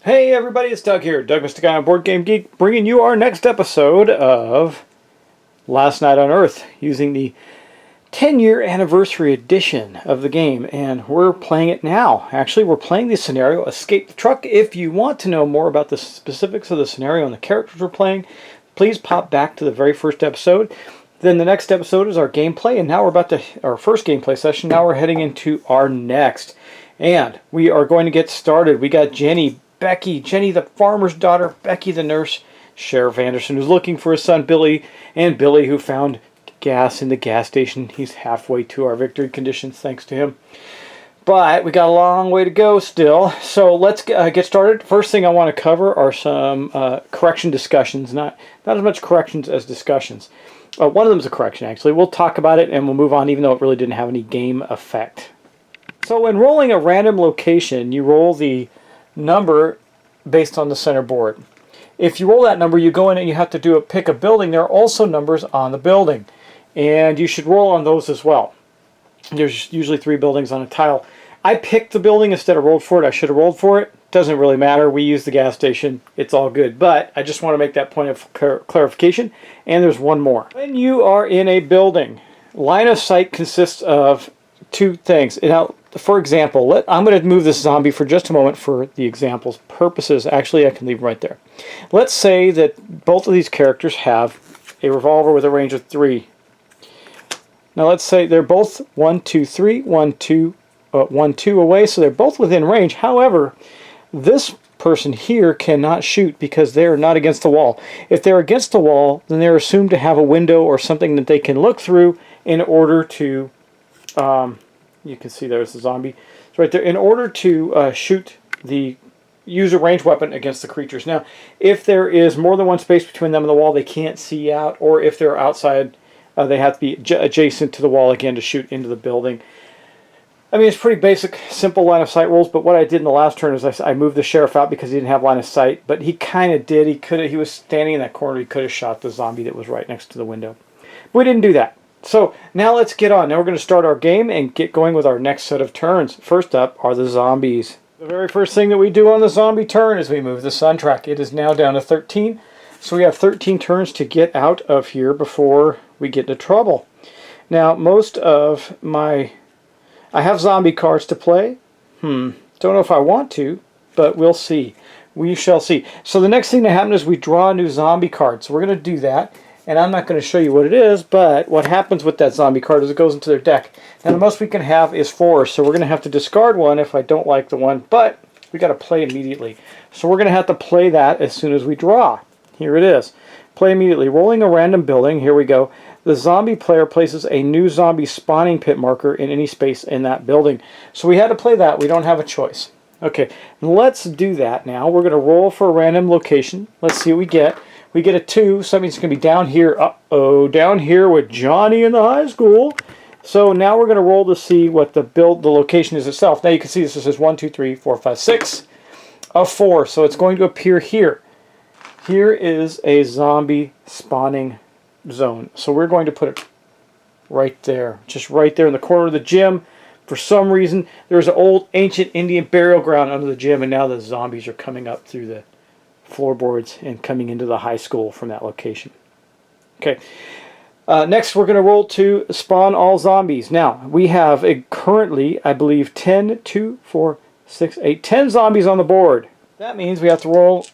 Hey everybody, it's Doug here, Doug Mr. Guy on Board Game Geek, bringing you our next episode of Last Night on Earth, using the 10-year anniversary edition of the game, and we're playing it now. Actually, we're playing the scenario Escape the Truck. If you want to know more about the specifics of the scenario and the characters we're playing, please pop back to the very first episode. Then the next episode is our gameplay, and now we're about to, our first gameplay session, now we're heading into our next. And we are going to get started. We got Becky, Jenny the farmer's daughter, Becky the nurse, Sheriff Anderson who's looking for his son Billy, and Billy who found gas in the gas station. He's halfway to our victory conditions thanks to him. But we got a long way to go still, so let's get started. First thing I want to cover are some correction discussions, not as much corrections as discussions. One of them is a correction actually. We'll talk about it and we'll move on even though it really didn't have any game effect. So when rolling a random location, you roll the number based on the center board. If you roll that number, you go in and you have to pick a building. There are also numbers on the building, and you should roll on those as well. There's usually 3 buildings on a tile. I picked the building instead of rolled for it. I should have rolled for it. Doesn't really matter. We use the gas station. It's all good. But I just want to make that point of clarification. And there's one more. When you are in a building, line of sight consists of 2 things. Now, for example, I'm going to move this zombie for just a moment for the example's purposes. Actually, I can leave him right there. Let's say that both of these characters have a revolver with a range of 3. Now let's say they're both 1, 2, 3, 1, 2, 1, 2 away, so they're both within range. However, this person here cannot shoot because they're not against the wall. If they're against the wall, then they're assumed to have a window or something that they can look through in order to you can see there's the zombie. It's right there. In order to use a ranged weapon against the creatures. Now, if there is more than one space between them and the wall, they can't see out. Or if they're outside, they have to be adjacent to the wall again to shoot into the building. I mean, it's pretty basic, simple line of sight rules. But what I did in the last turn is I moved the sheriff out because he didn't have line of sight. But he kind of did. He was standing in that corner. He could have shot the zombie that was right next to the window. But we didn't do that. So now let's get on. Now we're going to start our game and get going with our next set of turns. First up are the zombies. The very first thing that we do on the zombie turn is we move the sun track. It is now down to 13. So we have 13 turns to get out of here before we get into trouble. Now most of I have zombie cards to play. Don't know if I want to, but we'll see. We shall see. So the next thing that happens is we draw a new zombie card. So we're going to do that. And I'm not going to show you what it is, but what happens with that zombie card is it goes into their deck. Now the most we can have is 4, so we're going to have to discard one if I don't like the one, but we got to play immediately. So we're going to have to play that as soon as we draw. Here it is. Play immediately. Rolling a random building. Here we go. The zombie player places a new zombie spawning pit marker in any space in that building. So we had to play that. We don't have a choice. Okay, let's do that now. We're going to roll for a random location. Let's see what we get. We get a 2, so that means it's going to be down here. Down here with Johnny in the high school. So now we're going to roll to see what the location is itself. Now you can see this says 1, 2, 3, 4, 5, 6 of 4. So it's going to appear here. Here is a zombie spawning zone. So we're going to put it right there. Just right there in the corner of the gym. For some reason, there's an old ancient Indian burial ground under the gym, and now the zombies are coming up through the floorboards and coming into the high school from that location. Okay. Next, we're going to roll to spawn all zombies. Now, we have currently, I believe, 10 zombies on the board. That means we have to roll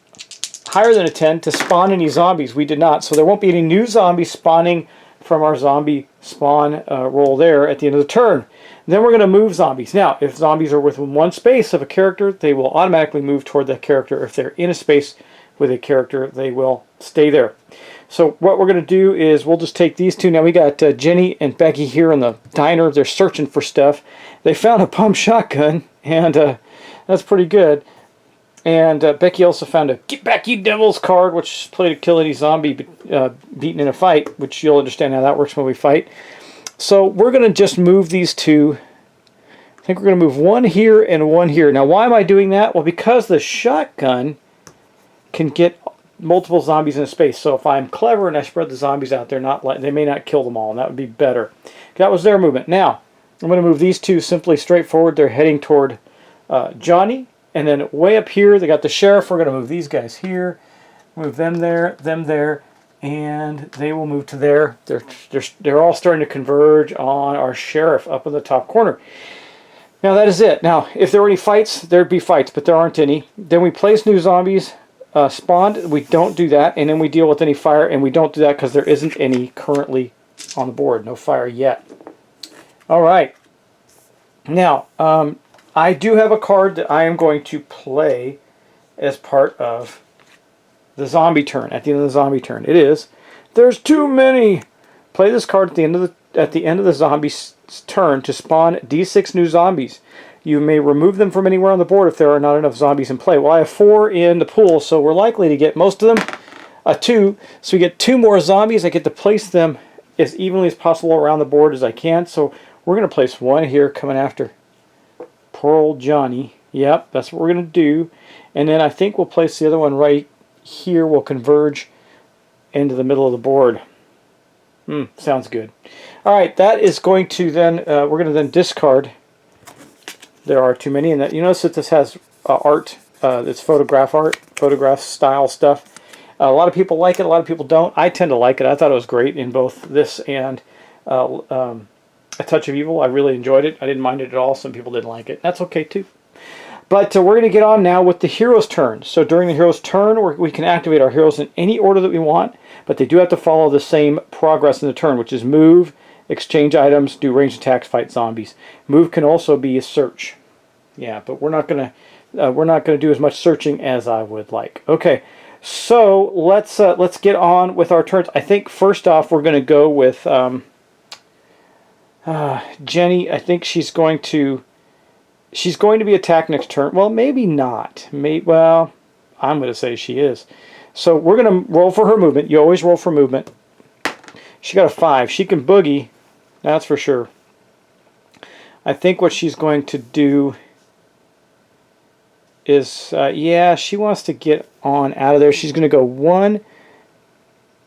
higher than a 10 to spawn any zombies. We did not, so there won't be any new zombies spawning from our zombie spawn roll there at the end of the turn. Then we're going to move zombies. Now, if zombies are within one space of a character, they will automatically move toward that character. If they're in a space with a character, they will stay there. So what we're going to do is we'll just take these 2. Now we got Jenny and Becky here in the diner. They're searching for stuff. They found a pump shotgun, and that's pretty good. And Becky also found a Get Back You Devils card, which is play to kill any zombie beaten in a fight, which you'll understand how that works when we fight. So we're going to just move these 2. I think we're going to move 1 here and 1 here. Now why am I doing that? Well, because the shotgun can get multiple zombies in a space. So if I'm clever and I spread the zombies out, they may not kill them all, and that would be better. That was their movement. Now, I'm going to move these 2 simply straight forward. They're heading toward Johnny And then way up here, they got the sheriff. We're going to move these guys here. Move them there, and they will move to there. They're all starting to converge on our sheriff up in the top corner. Now that is it. Now, if there were any fights, there'd be fights, but there aren't any. Then we place new zombies spawned. We don't do that, and then we deal with any fire, and we don't do that because there isn't any currently on the board. No fire yet. All right. Now, I do have a card that I am going to play as part of the zombie turn. At the end of the zombie turn, it is there's too many. Play this card at the end of the zombie's turn to spawn D6 new zombies. You may remove them from anywhere on the board if there are not enough zombies in play. Well, I have 4 in the pool, so we're likely to get most of them. 2, so we get 2 more zombies. I get to place them as evenly as possible around the board as I can. So we're going to place 1 here coming after poor old Johnny. Yep, that's what we're going to do. And then I think we'll place the other one right here. We'll converge into the middle of the board. Sounds good. All right, that is going to then, we're going to then discard. There are too many, and that you notice that this has art. It's photograph style stuff. A lot of people like it. A lot of people don't. I tend to like it. I thought it was great in both this and A Touch of Evil. I really enjoyed it. I didn't mind it at all. Some people didn't like it. That's okay too. But we're going to get on now with the hero's turn. So during the hero's turn, we can activate our heroes in any order that we want, but they do have to follow the same progress in the turn, which is move, exchange items, do ranged attacks, fight zombies. Move can also be a search. Yeah, but we're not going to do as much searching as I would like. Okay, so let's get on with our turns. I think first off we're going to go with Jenny. I think she's going to be attacked next turn. Well, maybe not. Well, I'm going to say she is. So we're going to roll for her movement. You always roll for movement. She got a 5. She can boogie. That's for sure. I think what she's going to do is, yeah, she wants to get on out of there. She's going to go 1,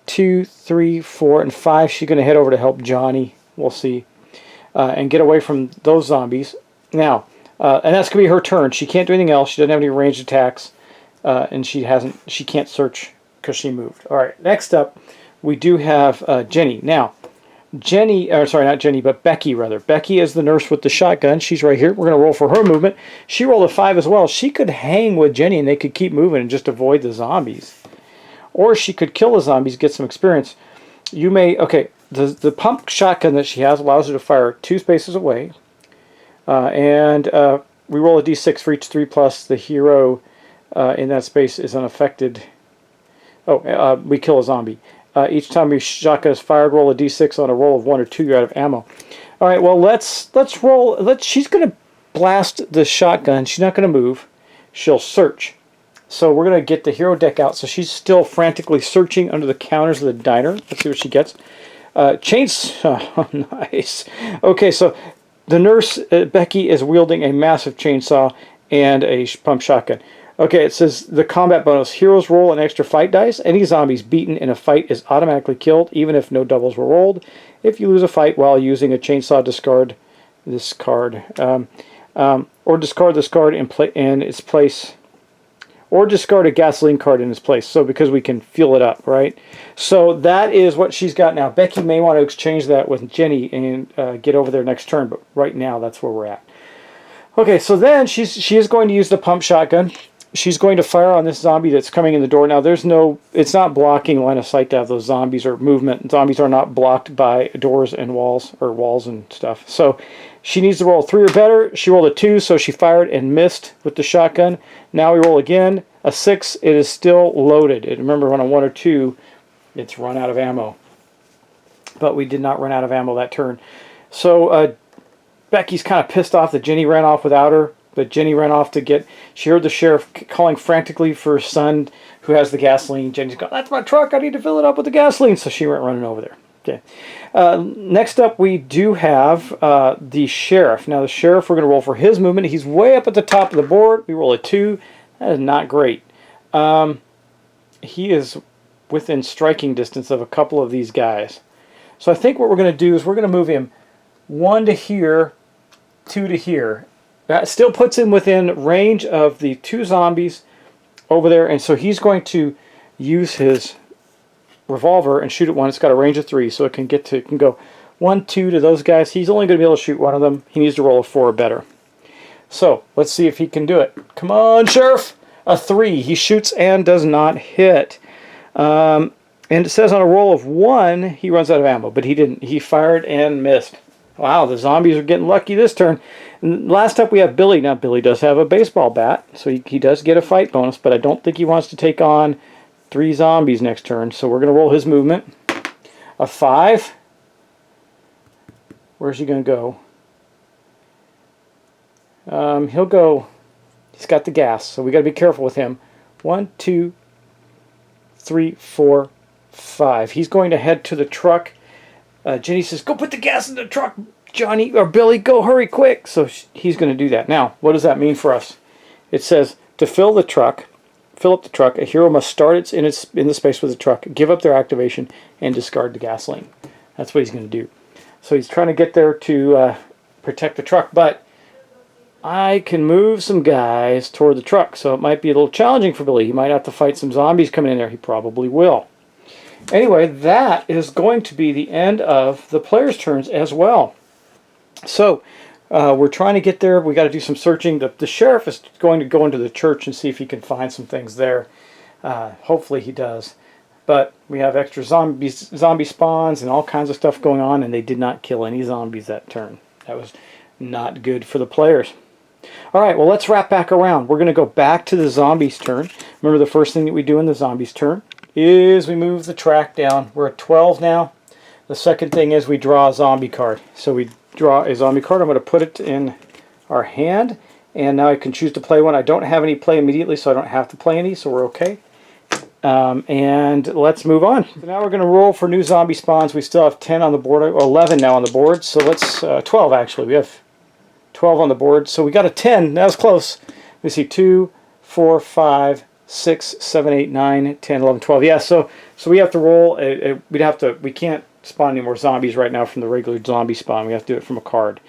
2, 3, 4, and 5. She's going to head over to help Johnny. We'll see. And get away from those zombies. Now, and that's going to be her turn. She can't do anything else. She doesn't have any ranged attacks. And she can't search because she moved. All right, next up, we do have Jenny. Now, not Jenny, but Becky, rather. Becky is the nurse with the shotgun. She's right here. We're going to roll for her movement. She rolled a 5 as well. She could hang with Jenny and they could keep moving and just avoid the zombies. Or she could kill the zombies, get some experience. You may, okay, the pump shotgun that she has allows her to fire 2 spaces away. And we roll a d6 for each 3 plus. The hero in that space is unaffected. We kill a zombie. Each time your shotgun is fired, roll a d6 on a roll of 1 or 2. You're out of ammo. All right. Well, let's roll. She's going to blast the shotgun. She's not going to move. She'll search. So we're going to get the hero deck out. So she's still frantically searching under the counters of the diner. Let's see what she gets. Chainsaw. Nice. Okay. So the nurse Becky is wielding a massive chainsaw and a pump shotgun. Okay, it says the combat bonus. Heroes roll an extra fight dice. Any zombies beaten in a fight is automatically killed, even if no doubles were rolled. If you lose a fight while using a chainsaw, discard this card. Or discard this card in its place. Or discard a gasoline card in its place. So because we can fuel it up, right? So that is what she's got now. Becky may want to exchange that with Jenny and get over there next turn, but right now that's where we're at. Okay, so then she is going to use the pump shotgun. She's going to fire on this zombie that's coming in the door. Now, it's not blocking line of sight to have those zombies or movement. Zombies are not blocked by doors and walls, or walls and stuff. So she needs to roll 3 or better. She rolled a 2, so she fired and missed with the shotgun. Now we roll again. A 6, it is still loaded. Remember, on a 1 or 2, it's run out of ammo. But we did not run out of ammo that turn. So Becky's kind of pissed off that Jenny ran off without her. But Jenny ran off she heard the sheriff calling frantically for her son who has the gasoline. Jenny's going, that's my truck, I need to fill it up with the gasoline. So she went running over there. Okay. Next up we do have the sheriff. Now the sheriff, we're going to roll for his movement. He's way up at the top of the board. We roll a 2. That is not great. He is within striking distance of a couple of these guys. So I think what we're going to do is we're going to move him 1 to here, 2 to here. That still puts him within range of the 2 zombies over there, and so he's going to use his revolver and shoot at one. It's got a range of 3, so it can go 1, 2 to those guys. He's only going to be able to shoot one of them. He needs to roll a 4 or better. So let's see if he can do it. Come on, Sheriff! A 3. He shoots and does not hit. And it says on a roll of 1, he runs out of ammo, but he didn't. He fired and missed. Wow, the zombies are getting lucky this turn. And last up we have Billy. Now Billy does have a baseball bat, so he does get a fight bonus, but I don't think he wants to take on 3 zombies next turn, so we're going to roll his movement. A 5. Where's he going to go? He'll go... He's got the gas, so we got to be careful with him. 1, 2, 3, 4, 5. He's going to head to the truck. Jenny says, "Go put the gas in the truck, Johnny, or Billy, go, hurry, quick." So he's going to do that. Now, what does that mean for us? It says, to fill up the truck, a hero must start in the space with the truck, give up their activation, and discard the gasoline. That's what he's going to do. So he's trying to get there to protect the truck, but I can move some guys toward the truck, so it might be a little challenging for Billy. He might have to fight some zombies coming in there. He probably will. Anyway, that is going to be the end of the players' turns as well. So, we're trying to get there. We got to do some searching. The sheriff is going to go into the church and see if he can find some things there. Hopefully he does. But we have extra zombie spawns and all kinds of stuff going on, and they did not kill any zombies that turn. That was not good for the players. All right, well, let's wrap back around. We're going to go back to the zombies' turn. Remember, the first thing that we do in the zombies' turn is we move the track down. We're at 12 now. The second thing is we draw a zombie card. So we draw a zombie card. I'm going to put it in our hand, and now I can choose to play one. I don't have any play immediately, so I don't have to play any, so we're okay. And let's move on. So now we're going to roll for new zombie spawns. We still have 10 on the board, or 11 now on the board, so let's, 12 actually. We have 12 on the board, so we got a 10. That was close. Let me see, 2, 4, 5, 6, 7, 8, 9, 10, 11, 12. Yeah, so we have to roll. We can't spawn any more zombies right now from the regular zombie spawn. We have to do it from a card.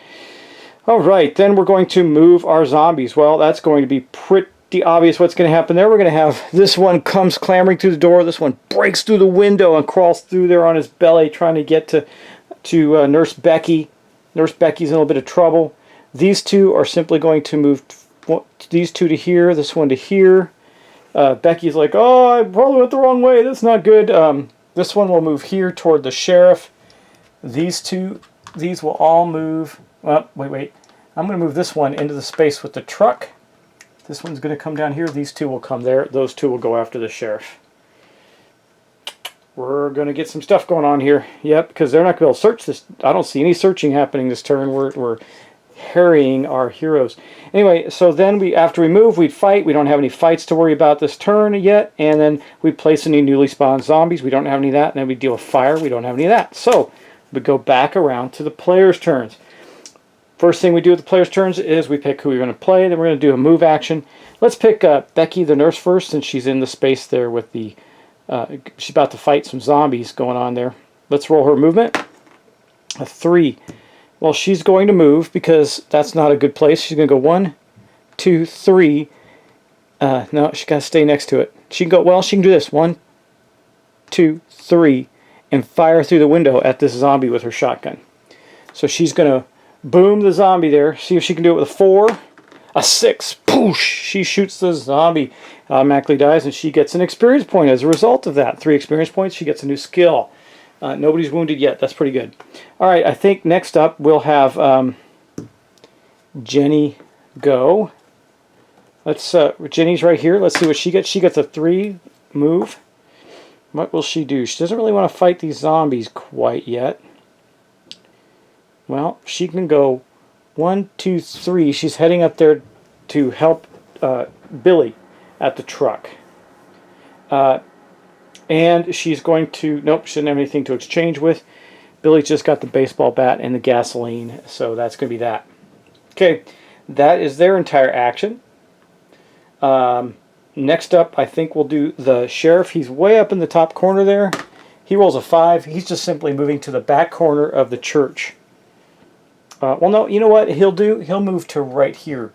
All right, then we're going to move our zombies. Well, that's going to be pretty obvious what's going to happen there. We're going to have this one comes clambering through the door. This one breaks through the window and crawls through there on his belly trying to get to Nurse Becky. Nurse Becky's in a little bit of trouble. These two are simply going to move these two to here, this one to here. Becky's like, "Oh, I probably went the wrong way. That's not good." This one will move here toward the sheriff. These will all move. Well, wait. I'm going to move this one into the space with the truck. This one's going to come down here. These two will come there. Those two will go after the sheriff. We're going to get some stuff going on here. Yep, because they're not going to be able to search this. I don't see any searching happening this turn. We're harrying our heroes. Anyway, so then after we move, we'd fight. We don't have any fights to worry about this turn yet. And then we place any newly spawned zombies. We don't have any of that. And then we deal with fire. We don't have any of that. So we go back around to the players' turns. First thing we do with the players' turns is we pick who we're going to play. Then we're going to do a move action. Let's pick Becky the nurse first, since she's in the space there with the... she's about to fight some zombies going on there. Let's roll her movement. A 3. Well, she's going to move because that's not a good place. She's going to go 1, 2, 3. No, she's got to stay next to it. She can go, well, she can do this. 1, 2, 3, and fire through the window at this zombie with her shotgun. So she's going to boom the zombie there. See if she can do it with a 4. A 6. Poosh! She shoots the zombie. Automatically dies, and she gets an experience point as a result of that. 3 experience points. She gets a new skill. Nobody's wounded yet. That's pretty good. All right, I think next up we'll have Jenny go. Let's. Jenny's right here. Let's see what she gets. She gets a 3 move. What will she do? She doesn't really want to fight these zombies quite yet. Well, she can go 1, 2, 3. She's heading up there to help Billy at the truck. And she's going to... Nope, she doesn't have anything to exchange with. Billy's just got the baseball bat and the gasoline, so that's going to be that. Okay, that is their entire action. Next up, I think we'll do the sheriff. He's way up in the top corner there. He rolls a 5. He's just simply moving to the back corner of the church. Well, no, you know what he'll do? He'll move to right here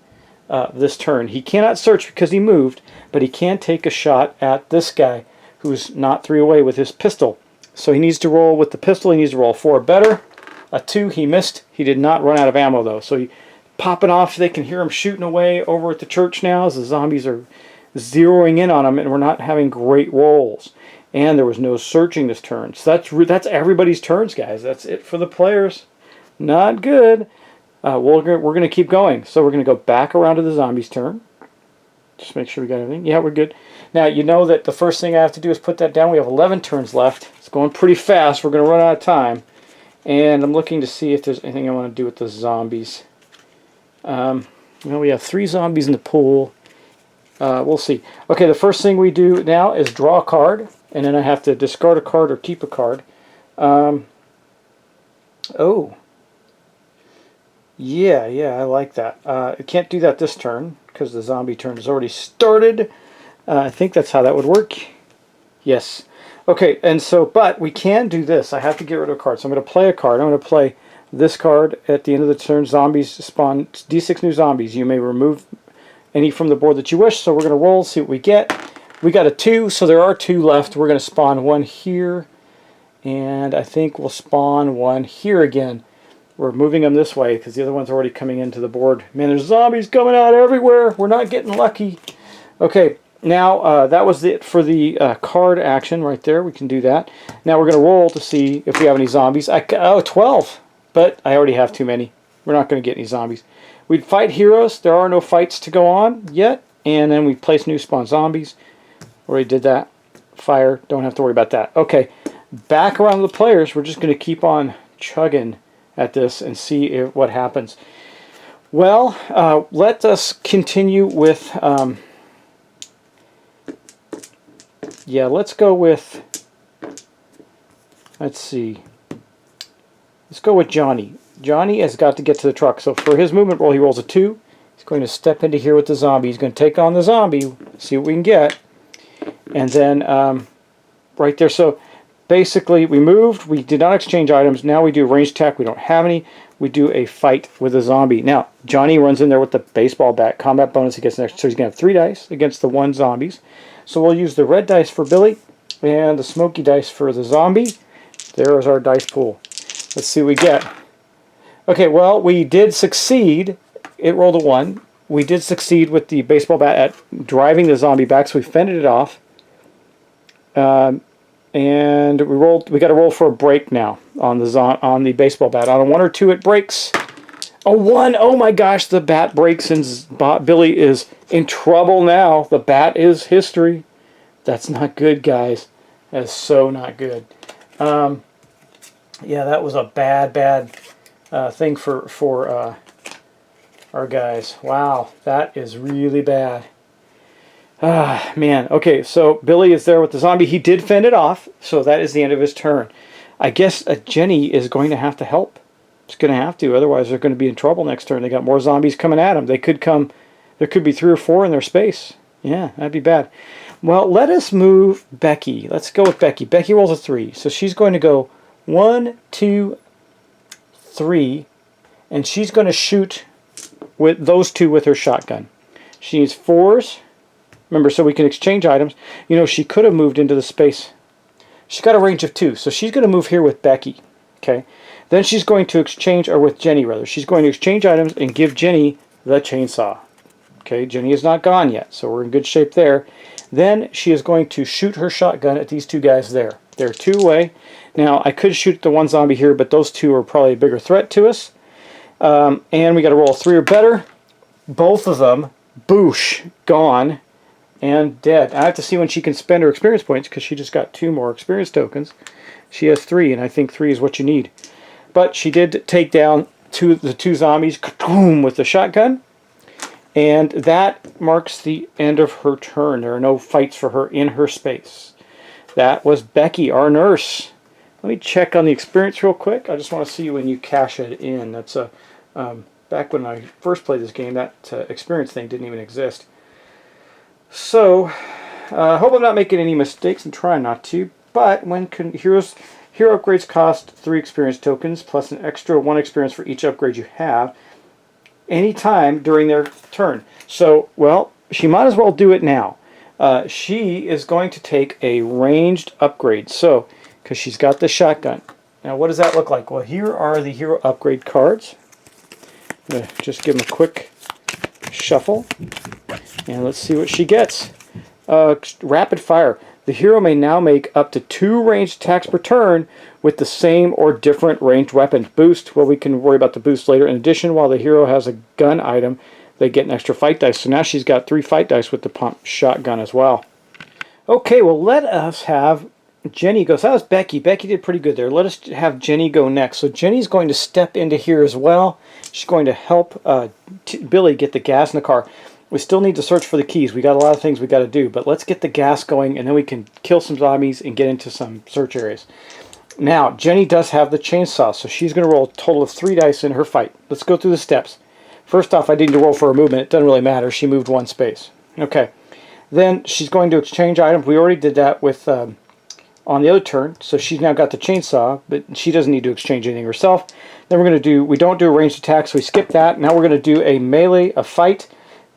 this turn. He cannot search because he moved, but he can take a shot at this guy who's not 3 away with his pistol. So he needs to roll with the pistol. He needs to roll 4 better. A 2, he missed. He did not run out of ammo, though. So he popping off. They can hear him shooting away over at the church now as the zombies are zeroing in on him, and we're not having great rolls. And there was no searching this turn. So that's everybody's turns, guys. That's it for the players. Not good. We're going to keep going. So we're going to go back around to the zombies' turn. Just make sure we got everything. Yeah, we're good. Now, you know that the first thing I have to do is put that down. We have 11 turns left. It's going pretty fast. We're going to run out of time. And I'm looking to see if there's anything I want to do with the zombies. Well, we have 3 zombies in the pool. We'll see. Okay, the first thing we do now is draw a card. And then I have to discard a card or keep a card. Oh. Yeah, I like that. I can't do that this turn because the zombie turn has already started. I think that's how that would work. Yes. Okay, and so, but we can do this. I have to get rid of a card. So I'm going to play a card. I'm going to play this card at the end of the turn. Zombies spawn D6 new zombies. You may remove any from the board that you wish. So we're going to roll, see what we get. We got a 2, so there are 2 left. We're going to spawn 1 here. And I think we'll spawn 1 here again. We're moving them this way because the other one's already coming into the board. Man, there's zombies coming out everywhere. We're not getting lucky. Okay, now that was it for the card action right there. We can do that. Now we're going to roll to see if we have any zombies. Oh, 12. But I already have too many. We're not going to get any zombies. We'd fight heroes. There are no fights to go on yet. And then we place new spawn zombies. Already did that. Fire. Don't have to worry about that. Okay, back around the players. We're just going to keep on chugging at this and see what happens. Well, let us continue with let's go with, let's see, let's go with Johnny. Johnny has got to get to the truck, so for his movement roll he rolls a 2. He's going to step into here with the zombie. He's going to take on the zombie, see what we can get, and then right there. So basically, we moved, we did not exchange items, now we do ranged attack, we don't have any, we do a fight with a zombie. Now, Johnny runs in there with the baseball bat, combat bonus he gets next, so he's going to have 3 dice against the 1 zombies. So we'll use the red dice for Billy, and the smoky dice for the zombie. There is our dice pool. Let's see what we get. Okay, well, we did succeed. It rolled a 1. We did succeed with the baseball bat at driving the zombie back, so we fended it off. And we got to roll for a break now on the baseball bat. On a 1 or 2 it breaks. A 1! Oh my gosh, the bat breaks and Billy is in trouble now. The bat is history. That's not good, guys. That is so not good. Yeah, that was a bad thing for our guys. Wow, that is really bad. Ah, man. Okay, so Billy is there with the zombie. He did fend it off, so that is the end of his turn. I guess Jenny is going to have to help. It's going to have to, otherwise they're going to be in trouble next turn. They got more zombies coming at them. They could come, there could be 3 or 4 in their space. Yeah, that'd be bad. Well, let us move Becky. Let's go with Becky. Becky rolls a 3, so she's going to go 1, 2, 3, and she's going to shoot with those 2 with her shotgun. She needs 4s. Remember, so we can exchange items. You know, she could have moved into the space. She's got a range of 2, so she's going to move here with Becky. Okay. Then she's going to exchange, or with Jenny rather. She's going to exchange items and give Jenny the chainsaw. Okay, Jenny is not gone yet, so we're in good shape there. Then she is going to shoot her shotgun at these 2 guys there. They're 2 away. Now, I could shoot the 1 zombie here, but those 2 are probably a bigger threat to us. And we got to roll 3 or better. Both of them, boosh, gone. And dead. I have to see when she can spend her experience points because she just got 2 more experience tokens. She has 3, and I think 3 is what you need. But she did take down the 2 zombies with the shotgun. And that marks the end of her turn. There are no fights for her in her space. That was Becky, our nurse. Let me check on the experience real quick. I just want to see when you cash it in. That's a back when I first played this game, that experience thing didn't even exist. So, I hope I'm not making any mistakes and trying not to. But when heroes Hero upgrades cost 3 experience tokens, plus an extra 1 experience for each upgrade you have, anytime during their turn. So, well, she might as well do it now. She is going to take a ranged upgrade, so, because she's got the shotgun. Now, what does that look like? Well, here are the hero upgrade cards. I'm going to just give them a quick shuffle, and let's see what she gets. Rapid fire. The hero may now make up to 2 ranged attacks per turn with the same or different ranged weapon. Boost, well, we can worry about the boost later. In addition, while the hero has a gun item, they get an extra fight dice. So now she's got 3 fight dice with the pump shotgun as well. Okay, well, let us have Jenny go. So that was Becky. Becky did pretty good there. Let us have Jenny go next. So Jenny's going to step into here as well. She's going to help Billy get the gas in the car. We still need to search for the keys. We got a lot of things we got to do, but let's get the gas going, and then we can kill some zombies and get into some search areas. Now, Jenny does have the chainsaw, so she's going to roll a total of 3 dice in her fight. Let's go through the steps. First off, I didn't roll for her movement. It doesn't really matter. She moved 1 space. Okay. Then she's going to exchange items. We already did that with on the other turn, so she's now got the chainsaw, but she doesn't need to exchange anything herself. Then we're going to do, we don't do a ranged attack, so we skip that. Now we're going to do a melee, a fight.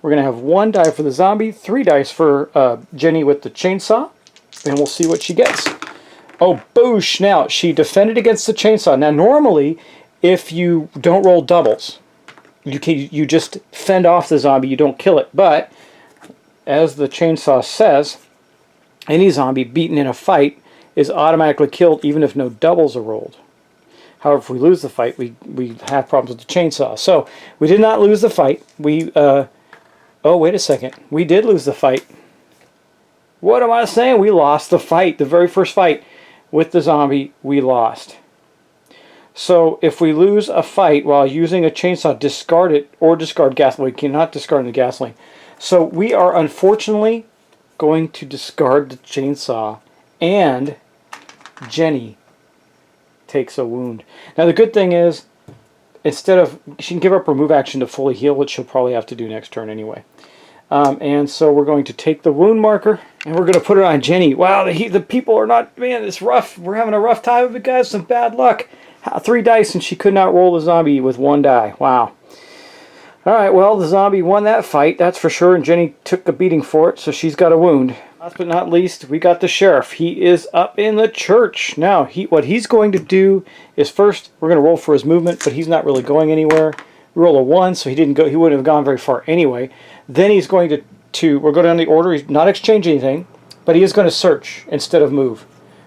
We're going to have 1 die for the zombie, 3 dice for Jenny with the chainsaw, and we'll see what she gets. Oh, boosh! Now, she defended against the chainsaw. Now, normally, if you don't roll doubles, you just fend off the zombie, you don't kill it. But, as the chainsaw says, any zombie beaten in a fight is automatically killed even if no doubles are rolled. However, if we lose the fight, we have problems with the chainsaw. So, we did not lose the fight. Oh, wait a second. We did lose the fight. What am I saying? We lost the fight. The very first fight with the zombie, we lost. So if we lose a fight while using a chainsaw, discard it or discard gasoline. We cannot discard the gasoline. So we are unfortunately going to discard the chainsaw, and Jenny takes a wound. Now the good thing is, instead of, she can give up her move action to fully heal, which she'll probably have to do next turn anyway. And so we're going to take the wound marker, and we're going to put it on Jenny. Wow, the people are not, man, it's rough. We're having a rough time with it, guys. Some bad luck. 3 dice, and she could not roll the zombie with 1 die. Wow. All right, well, the zombie won that fight, that's for sure, and Jenny took a beating for it, so she's got a wound. Last but not least, we got the sheriff. He is up in the church. Now, what he's going to do is first, we're going to roll for his movement, but he's not really going anywhere. We roll a 1, so he wouldn't have gone very far anyway. Then he's going we'll go down the order. He's not exchange anything, but he is going to search instead of move.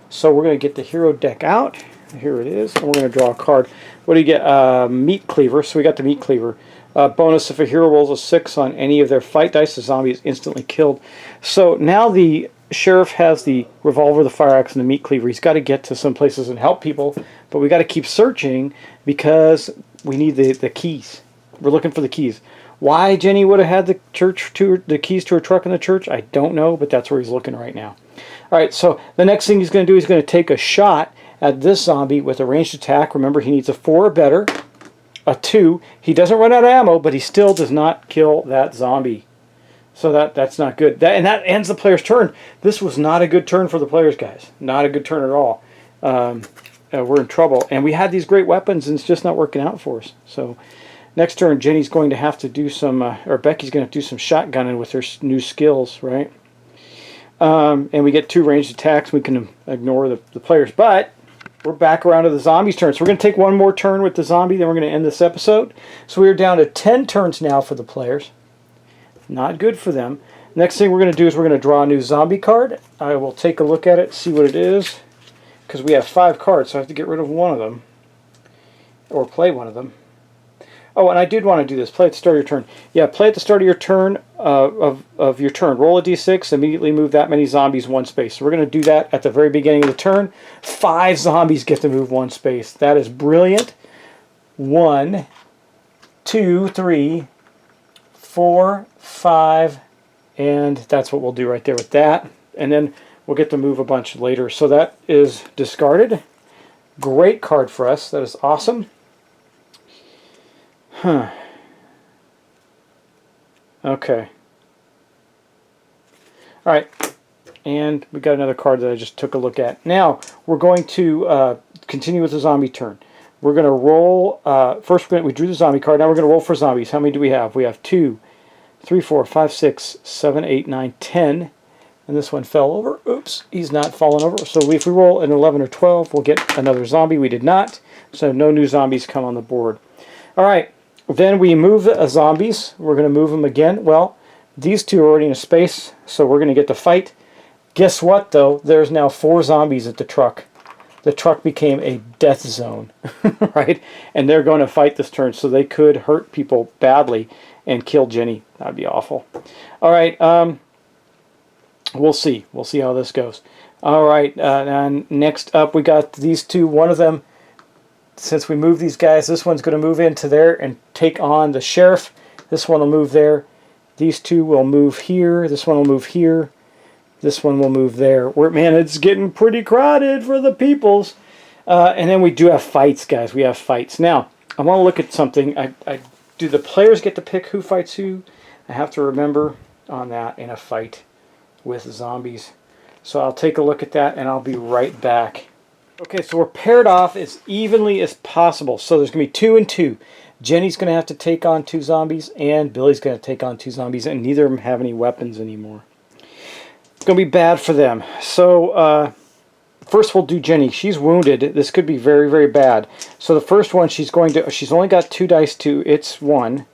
So we're going to get the hero deck out. Here it is, and we're going to draw a card. What do you get? Meat Cleaver. So we got the Meat Cleaver. Bonus, if a hero rolls a 6 on any of their fight dice, the zombie is instantly killed. So now the sheriff has the revolver, the fire axe, and the meat cleaver. He's got to get to some places and help people, but we got to keep searching because we need the keys. We're looking for the keys. Why Jenny would have had the keys to her truck in the church, I don't know, but that's where he's looking right now. All right, so the next thing he's going to do is going to take a shot at this zombie with a ranged attack. Remember, he needs a 4 or better. A 2. He doesn't run out of ammo, but he still does not kill that zombie. So that's not good. And that ends the player's turn. This was not a good turn for the players, guys. Not a good turn at all. We're in trouble. And we had these great weapons, and it's just not working out for us. So next turn, Jenny's going to have to do some, or Becky's going to have to do some shotgunning with her new skills, right? And we get 2 ranged attacks. We can ignore the players. But we're back around to the zombie's turn. So we're going to take 1 more turn with the zombie, then we're going to end this episode. So we're down to 10 turns now for the players. Not good for them. Next thing we're going to do is we're going to draw a new zombie card. I will take a look at it, see what it is, because we have 5 cards, so I have to get rid of 1 of them, or play 1 of them. Oh, and I did want to do this. Play at the start of your turn. Yeah, play at the start of your turn, of your turn. Roll a d6, immediately move that many zombies 1 space. So we're going to do that at the very beginning of the turn. 5 zombies get to move 1 space. That is brilliant. 1, 2, 3, 4, 5, and that's what we'll do right there with that. And then we'll get to move a bunch later. So that is discarded. Great card for us. That is awesome. Huh. Okay. Alright. And we got another card that I just took a look at. Now, we're going to continue with the zombie turn. We're going to roll, first we drew the zombie card, now we're going to roll for zombies. How many do we have? We have 2, 3, 4, 5, 6, 7, 8, 9, 10. And this one fell over. Oops, he's not fallen over. So if we roll an 11 or 12, we'll get another zombie. We did not. So no new zombies come on the board. All right, then we move the zombies. We're going to move them again. Well, these two are already in a space, so we're going to get to fight. Guess what, though? There's now 4 zombies at the truck. The truck became a death zone, right? And they're going to fight this turn, so they could hurt people badly and kill Jenny. That'd be awful. All right, we'll see. We'll see how this goes. All right, and next up we got these two. One of them, since we moved these guys, this one's going to move into there and take on the sheriff. This one will move there. These two will move here. This one will move here. This one will move there. Man, it's getting pretty crowded for the peoples. And then we do have fights, guys. We have fights. Now, I want to look at something. Do the players get to pick who fights who? I have to remember on that in a fight with zombies. So I'll take a look at that, and I'll be right back. Okay, so we're paired off as evenly as possible. So there's going to be 2 and 2. Jenny's going to have to take on 2 zombies, and Billy's going to take on 2 zombies, and neither of them have any weapons anymore. It's going to be bad for them. So first we'll do Jenny. She's wounded. This could be very, very bad. So the first one, she's only got 2 dice to its 1.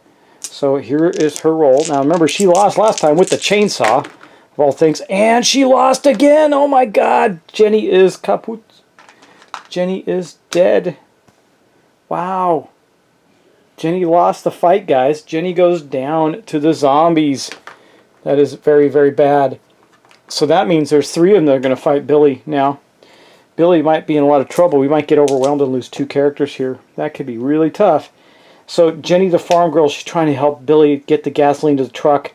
So here is her roll. Now remember, she lost last time with the chainsaw, of all things, and she lost again. Oh my God, Jenny is kaput. Jenny is dead. Wow. Jenny lost the fight, guys. Jenny goes down to the zombies. That is very, very bad. So that means there's 3 of them that are going to fight Billy now. Billy might be in a lot of trouble. We might get overwhelmed and lose 2 characters here. That could be really tough. So Jenny the farm girl, she's trying to help Billy get the gasoline to the truck,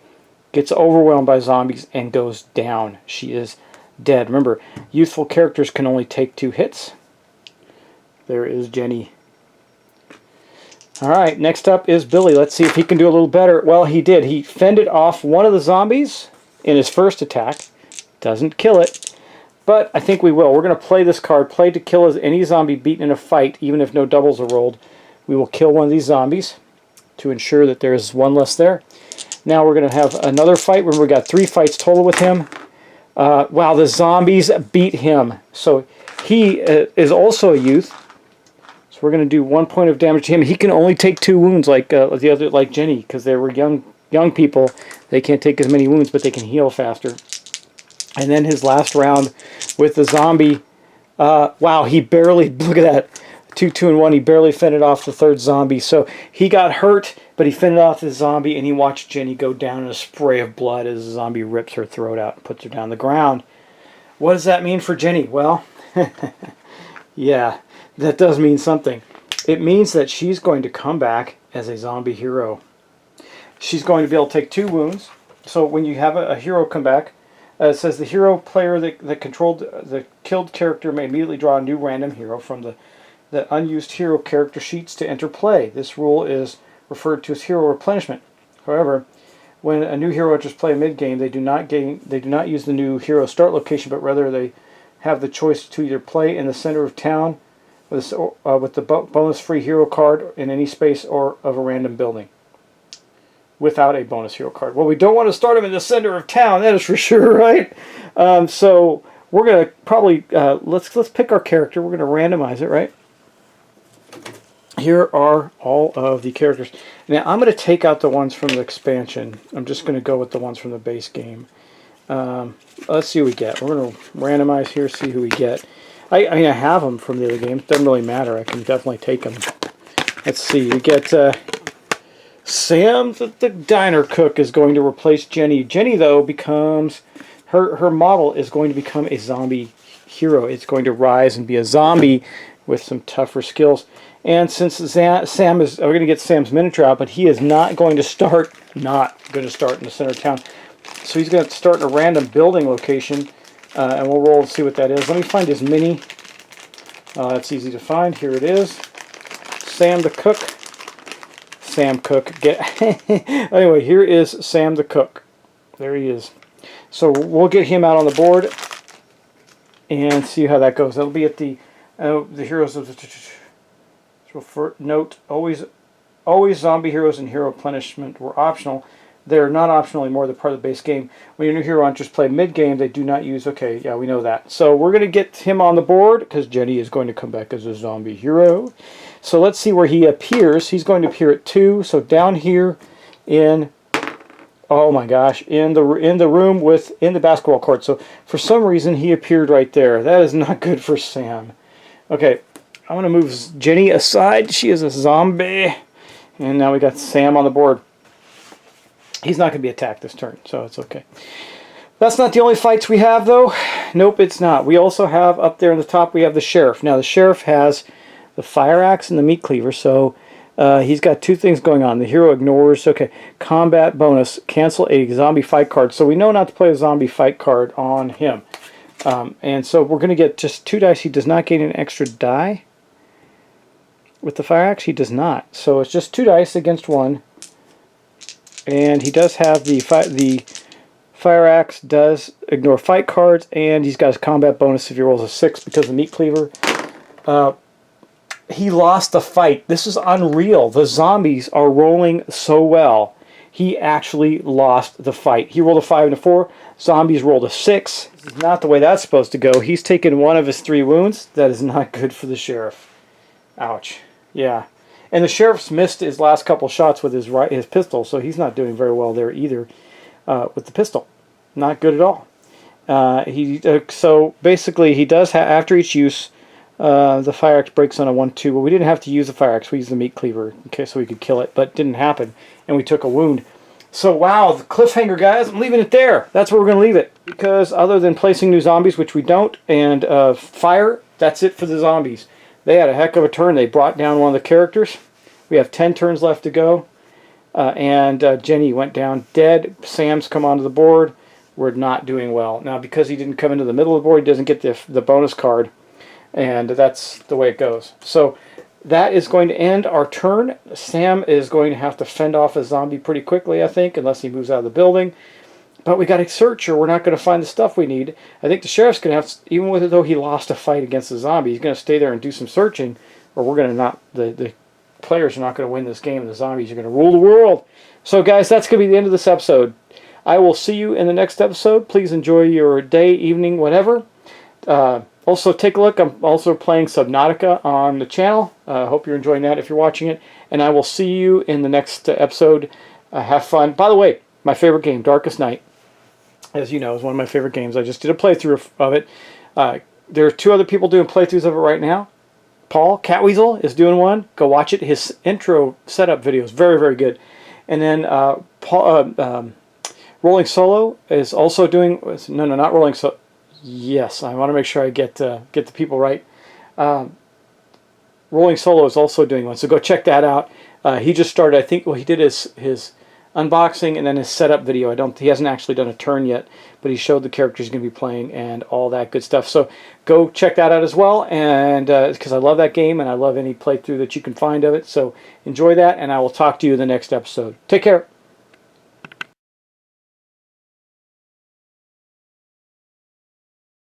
gets overwhelmed by zombies, and goes down. She is dead. Remember, youthful characters can only take 2 hits. There is Jenny. Alright, next up is Billy. Let's see if he can do a little better. Well, he did. He fended off one of the zombies in his first attack. Doesn't kill it, but I think we will. We're going to play this card. Play to kill any zombie beaten in a fight, even if no doubles are rolled. We will kill one of these zombies to ensure that there is 1 less there. Now we're going to have another fight. Remember, we got 3 fights total with him. Wow, the zombies beat him. So he is also a youth. So we're going to do 1 point of damage to him. He can only take 2 wounds like Jenny, because they were young people. They can't take as many wounds, but they can heal faster. And then his last round with the zombie. Wow, he barely, look at that. 2, 2, and 1. He barely fended off the 3rd zombie. So he got hurt, but he fended off the zombie, and he watched Jenny go down in a spray of blood as the zombie rips her throat out and puts her down the ground. What does that mean for Jenny? Well, yeah, that does mean something. It means that she's going to come back as a zombie hero. She's going to be able to take 2 wounds. So when you have a hero come back, it says the hero player that controlled the killed character may immediately draw a new random hero from the unused hero character sheets to enter play. This rule is referred to as hero replenishment. However, when a new hero enters play mid-game, they do not use the new hero start location, but rather they have the choice to either play in the center of town with the bonus-free hero card in any space or of a random building without a bonus hero card. Well, we don't want to start them in the center of town, that is for sure, right? So we're going to probably, let's pick our character. We're going to randomize it, right? Here are all of the characters. Now, I'm going to take out the ones from the expansion. I'm just going to go with the ones from the base game. Let's see what we get. We're going to randomize here, see who we get. I mean, I have them from the other game. It doesn't really matter. I can definitely take them. Let's see. We get Sam, the diner cook, is going to replace Jenny. Jenny, though, becomes... Her model is going to become a zombie hero. It's going to rise and be a zombie with some tougher skills. And since Sam is... We're going to get Sam's miniature out, but he is not going to start in the center of town. So he's going to start in a random building location, and we'll roll and see what that is. Let me find his mini. That's easy to find. Here it is. Sam the cook. Sam Cook. Anyway, here is Sam the cook. There he is. So we'll get him out on the board and see how that goes. That'll be at the heroes of the note. Always zombie heroes and hero replenishment were optional. They're not optional anymore. They're part of the base game. When your new hero enters play mid-game, they do not use... Okay, yeah, we know that. So we're going to get him on the board because Jenny is going to come back as a zombie hero. So let's see where he appears. He's going to appear at 2. So down here in... Oh my gosh, in the room in the basketball court. So for some reason, he appeared right there. That is not good for Sam. Okay, I'm going to move Jenny aside. She is a zombie. And now we got Sam on the board. He's not going to be attacked this turn, so it's okay. That's not the only fights we have, though. Nope, it's not. We also have, up there in the top, we have the Sheriff. Now, the Sheriff has the Fire Axe and the Meat Cleaver, so he's got 2 things going on. The hero ignores, okay, combat bonus, cancel a zombie fight card. So we know not to play a zombie fight card on him. And so we're going to get just 2 dice. He does not gain an extra die. With the Fire Axe, he does not. So it's just 2 dice against 1. And he does have the Fire Axe does ignore fight cards, and he's got his combat bonus if he rolls a 6 because of the Meat Cleaver. He lost the fight. This is unreal. The zombies are rolling so well. He actually lost the fight. He rolled a 5 and a 4. Zombies rolled a 6. This is not the way that's supposed to go. He's taken 1 of his 3 wounds. That is not good for the Sheriff. Ouch. Yeah. And the Sheriff's missed his last couple shots with his pistol, so he's not doing very well there either with the pistol. Not good at all. So basically, he does after each use, the Fire Axe breaks on a 1-2. But we didn't have to use the Fire Axe. We used the Meat Cleaver, okay, so we could kill it, but it didn't happen, and we took a wound. So wow, the cliffhanger, guys. I'm leaving it there. That's where we're going to leave it, because other than placing new zombies, which we don't, and fire, that's it for the zombies. They had a heck of a turn. They brought down one of the characters. We have 10 turns left to go. And Jenny went down dead. Sam's come onto the board. We're not doing well. Now, because he didn't come into the middle of the board, he doesn't get the bonus card. And that's the way it goes. So that is going to end our turn. Sam is going to have to fend off a zombie pretty quickly, I think, unless he moves out of the building. But we got to search, or we're not going to find the stuff we need. I think the Sheriff's going to have, even though he lost a fight against the zombie, he's going to stay there and do some searching, or we're going to not, the players are not going to win this game, and the zombies are going to rule the world. So, guys, that's going to be the end of this episode. I will see you in the next episode. Please enjoy your day, evening, whatever. Also, take a look. I'm also playing Subnautica on the channel. I hope you're enjoying that if you're watching it. And I will see you in the next episode. Have fun. By the way, my favorite game, Darkest Night, as you know, is one of my favorite games. I just did a playthrough of it. There are 2 other people doing playthroughs of it right now. Paul Catweasel is doing one. Go watch it. His intro setup video is very, very good. And then Rolling Solo is also doing... No, not Rolling Solo. Yes, I want to make sure I get the people right. Rolling Solo is also doing one, so go check that out. He just started, I think, well, he did his unboxing and then his setup video. He hasn't actually done a turn yet, but he showed the characters he's going to be playing and all that good stuff. So go check that out as well, and because I love that game and I love any playthrough that you can find of it. So enjoy that, and I will talk to you in the next episode. Take care.